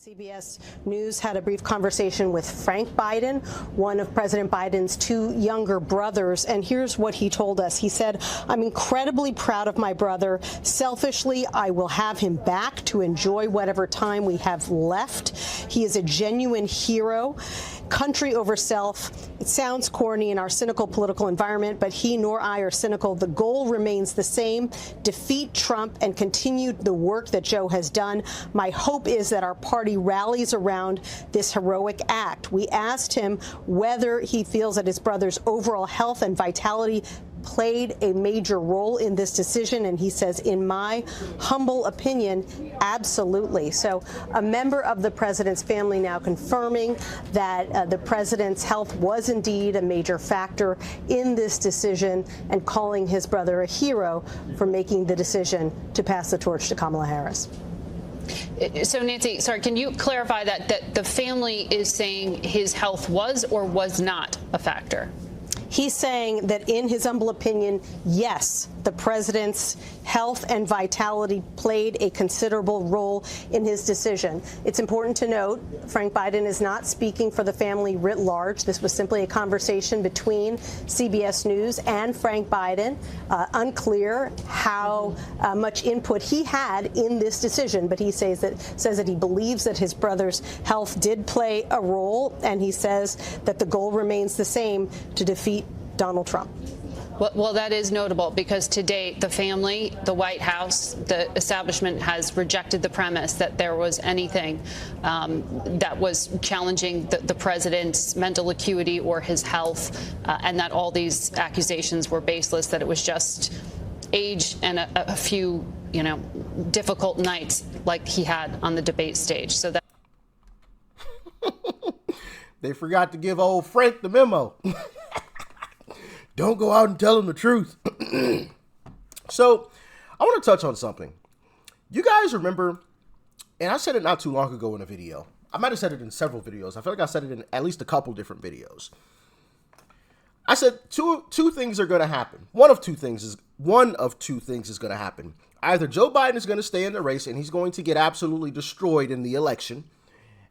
CBS News had a brief conversation with Frank Biden, one of President Biden's two younger brothers, and here's what he told us. He said, "I'm incredibly proud of my brother. Selfishly, I will have him back to enjoy whatever time we have left. He is a genuine hero. Country over self. It sounds corny in our cynical political environment, but he nor I are cynical. The goal remains the same: defeat Trump and continue the work that Joe has done. My hope is that our party rallies around this heroic act." We asked him whether he feels that his brother's overall health and vitality played a major role in this decision, and he says, "In my humble opinion, absolutely." So a member of the president's family now confirming that the president's health was indeed a major factor in this decision, and calling his brother a hero for making the decision to pass the torch to Kamala Harris. So, Nancy, sorry, can you clarify that the family is saying his health was or was not a factor? He's saying that in his humble opinion, yes, the president's health and vitality played a considerable role in his decision. It's important to note Frank Biden is not speaking for the family writ large. This was simply a conversation between CBS News and Frank Biden. Unclear how much input he had in this decision, but he says that he believes that his brother's health did play a role, and he says that the goal remains the same: to defeat Donald Trump. Well, that is notable because to date, the family, the White House, the establishment has rejected the premise that there was anything that was challenging the president's mental acuity or his health, and that all these accusations were baseless, that it was just age and a few, difficult nights like he had on the debate stage. So that they forgot to give old Frank the memo. Don't go out and tell him the truth. So I want to touch on something. You guys remember, and I said it not too long ago in a video. I might have said it in several videos. I feel like I said it in at least a couple different videos. I said two things are going to happen. One of two things is going to happen. Either Joe Biden is going to stay in the race and he's going to get absolutely destroyed in the election.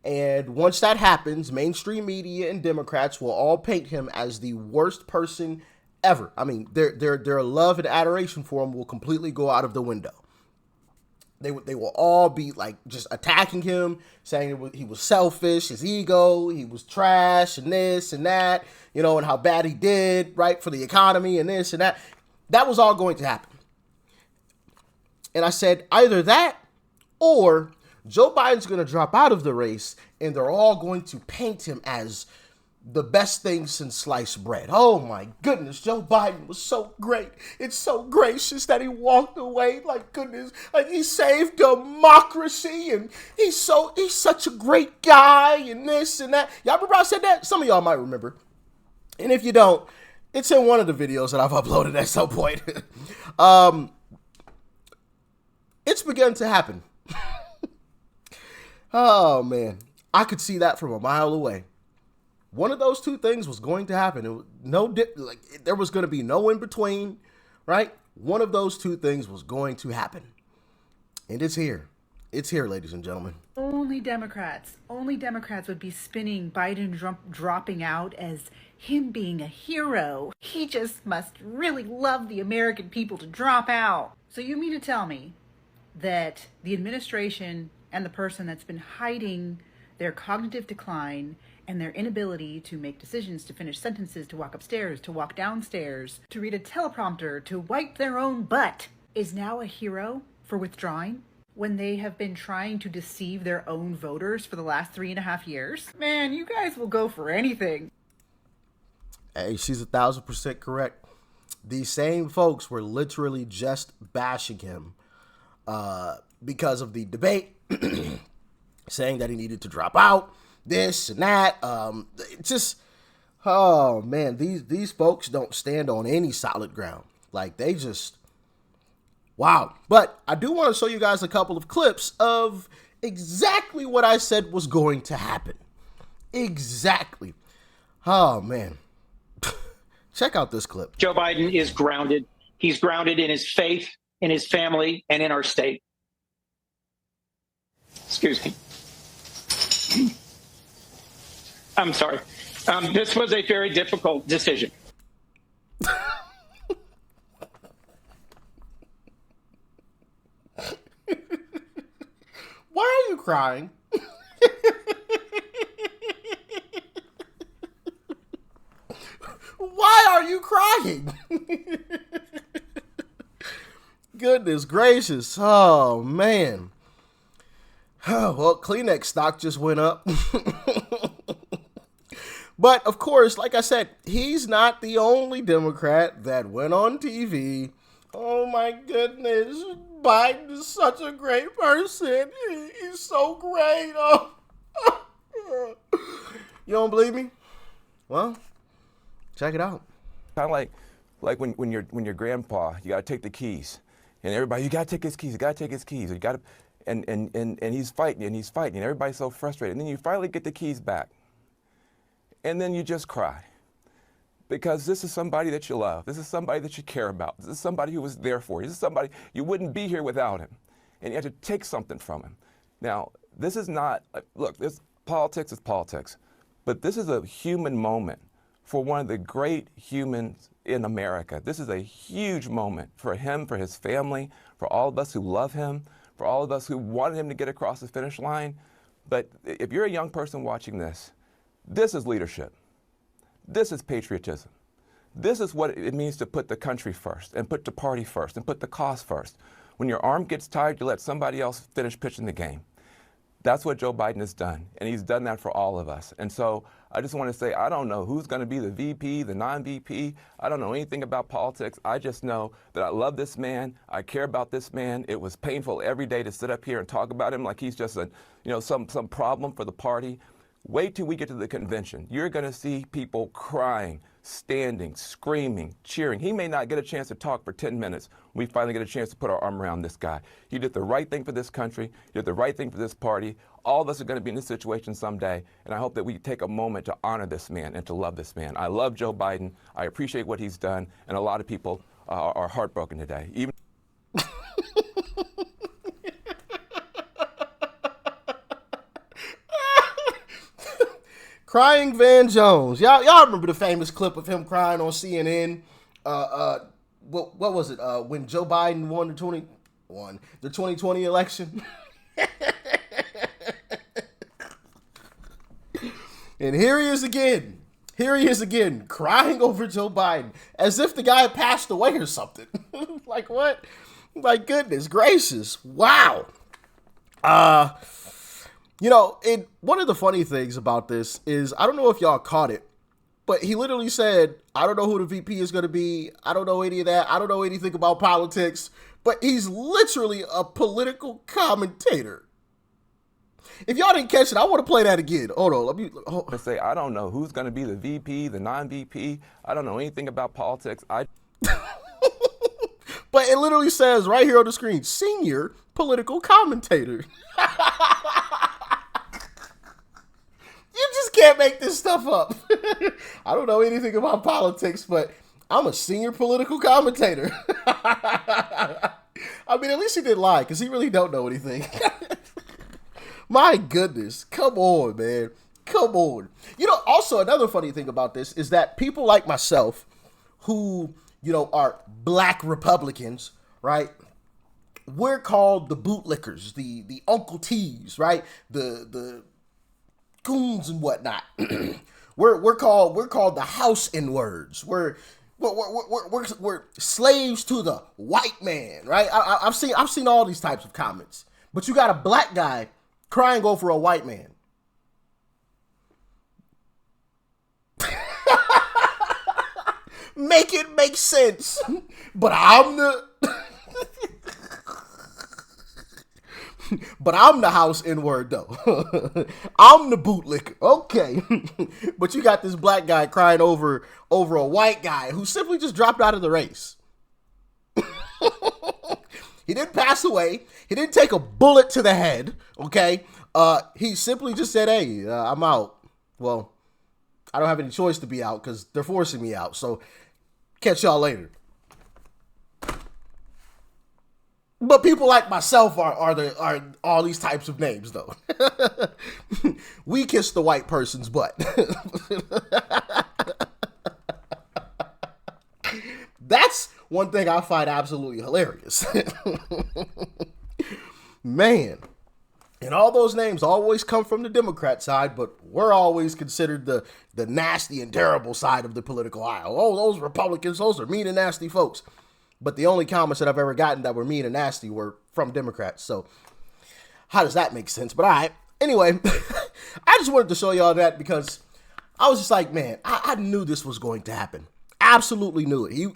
And once that happens, mainstream media and Democrats will all paint him as the worst person ever. I mean, their love and adoration for him will completely go out of the window. They will all be like just attacking him, saying he was selfish, his ego, he was trash, and this and that, and how bad he did, right, for the economy and this and that. That was all going to happen. And I said either that or Joe Biden's going to drop out of the race and they're all going to paint him as the best thing since sliced bread. Oh my goodness, Joe Biden was so great. It's so gracious that he walked away. Like goodness, like he saved democracy and he's such a great guy and this and that. Y'all remember I said that? Some of y'all might remember. And if you don't, it's in one of the videos that I've uploaded at some point. It's begun to happen. Oh, man. I could see that from a mile away. One of those two things was going to happen. There was going to be no in between, right? One of those two things was going to happen. And it's here. It's here, ladies and gentlemen. Only Democrats would be spinning Biden dropping out as him being a hero. He just must really love the American people to drop out. So you mean to tell me that the administration and the person that's been hiding their cognitive decline and their inability to make decisions, to finish sentences, to walk upstairs, to walk downstairs, to read a teleprompter, to wipe their own butt, is now a hero for withdrawing when they have been trying to deceive their own voters for the last 3.5 years? Man, you guys will go for anything. Hey, she's 1,000% correct. These same folks were literally just bashing him because of the debate, saying that he needed to drop out, this and that. Oh man, these folks don't stand on any solid ground. Like they just, wow. But I do want to show you guys a couple of clips of exactly what I said was going to happen. Exactly. Oh man. Check out this clip. Joe Biden is grounded. He's grounded in his faith, in his family, and in our state. Excuse me. I'm sorry. This was a very difficult decision. Why are you crying? Why are you crying? Goodness gracious. Oh, man. Well, Kleenex stock just went up. But, of course, like I said, he's not the only Democrat that went on TV. Oh, my goodness. Biden is such a great person. He's so great. Oh. You don't believe me? Well, check it out. Kind of like when your grandpa, you got to take the keys, and everybody, you got to take his keys, you got to take his keys, you got to, and he's fighting, and everybody's so frustrated, and then you finally get the keys back, and then you just cry, because this is somebody that you love, this is somebody that you care about, this is somebody who was there for you, this is somebody you wouldn't be here without him, and you had to take something from him. Now, this is not, look, this politics is politics, but this is a human moment for one of the great humans in America. This is a huge moment for him, for his family, for all of us who love him, for all of us who wanted him to get across the finish line. But if you're a young person watching this, this is leadership. This is patriotism. This is what it means to put the country first, and put the party first, and put the cause first. When your arm gets tired, you let somebody else finish pitching the game. That's what Joe Biden has done, and he's done that for all of us. And so I just want to say, I don't know who's going to be the VP, the non-VP. I don't know anything about politics. I just know that I love this man. I care about this man. It was painful every day to sit up here and talk about him like he's just some problem for the party. Wait till we get to the convention. You're going to see people crying, standing, screaming, cheering. He may not get a chance to talk for 10 minutes when we finally get a chance to put our arm around this guy. He did the right thing for this country. He did the right thing for this party. All of us are going to be in this situation someday, and I hope that we take a moment to honor this man and to love this man. I love Joe Biden. I appreciate what he's done, and a lot of people are heartbroken today. Even Crying Van Jones. Y'all remember the famous clip of him crying on CNN? What was it? When Joe Biden won the 2020 election. And here he is again. Crying over Joe Biden as if the guy passed away or something. Like what? My goodness gracious. Wow. One of the funny things about this is, I don't know if y'all caught it, but he literally said, I don't know who the VP is going to be. I don't know any of that. I don't know anything about politics, but he's literally a political commentator. If y'all didn't catch it, I want to play that again. Hold on. Let's say, I don't know who's going to be the VP, the non-VP. I don't know anything about politics. But it literally says right here on the screen, senior political commentator. You just can't make this stuff up. I don't know anything about politics, but I'm a senior political commentator. I mean, at least he didn't lie, because he really don't know anything. My goodness. Come on, man. Come on. Also another funny thing about this is that people like myself who, are black Republicans, right? We're called the bootlickers, the Uncle T's, right? The goons and whatnot. we're called the house N-words. We're slaves to the white man, right? I've seen all these types of comments, but you got a black guy crying over a white man. Make it make sense. But I'm the house N-word though. I'm the bootlicker. Okay. But you got this black guy crying over a white guy who simply just dropped out of the race. He didn't pass away. He didn't take a bullet to the head. Okay. He simply just said, hey, I'm out. Well, I don't have any choice to be out because they're forcing me out. So catch y'all later. But people like myself are all these types of names, though. We kiss the white person's butt. That's one thing I find absolutely hilarious. Man. And all those names always come from the Democrat side, but we're always considered the nasty and terrible side of the political aisle. Oh, those Republicans, those are mean and nasty folks. But the only comments that I've ever gotten that were mean and nasty were from Democrats. So how does that make sense? But all right. Anyway, I just wanted to show y'all that because I was just like, man, I knew this was going to happen. Absolutely knew it.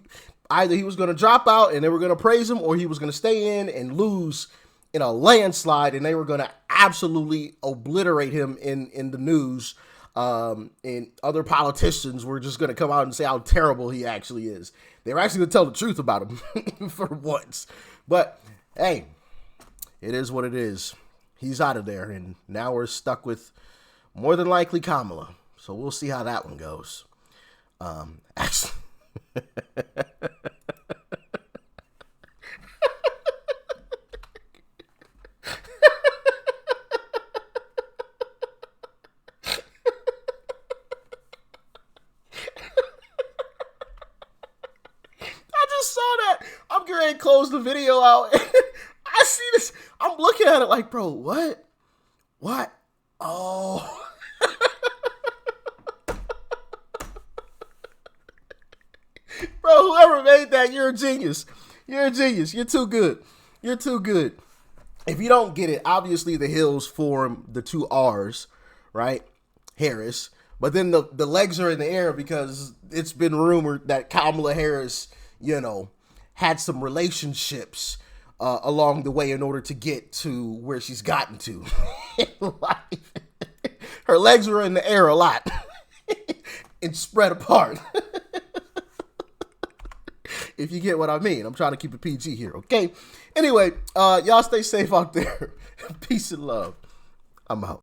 Either he was going to drop out and they were going to praise him, or he was going to stay in and lose in a landslide, and they were going to absolutely obliterate him in the news. And other politicians were just going to come out and say how terrible he actually is. They were actually going to tell the truth about him for once. But hey, it is what it is. He's out of there, and now we're stuck with more than likely Kamala. So we'll see how that one goes. Actually. I'm getting ready to close the video out. I see this. I'm looking at it like, bro, what? What? Oh. Bro, whoever made that, you're a genius. You're a genius. You're too good. You're too good. If you don't get it, obviously the hills form the two R's, right? Harris. But then the legs are in the air because it's been rumored that Kamala Harris, had some relationships along the way in order to get to where she's gotten to in life. Her legs were in the air a lot and spread apart. If you get what I mean. I'm trying to keep it PG here, okay? Anyway, y'all stay safe out there. Peace and love. I'm out.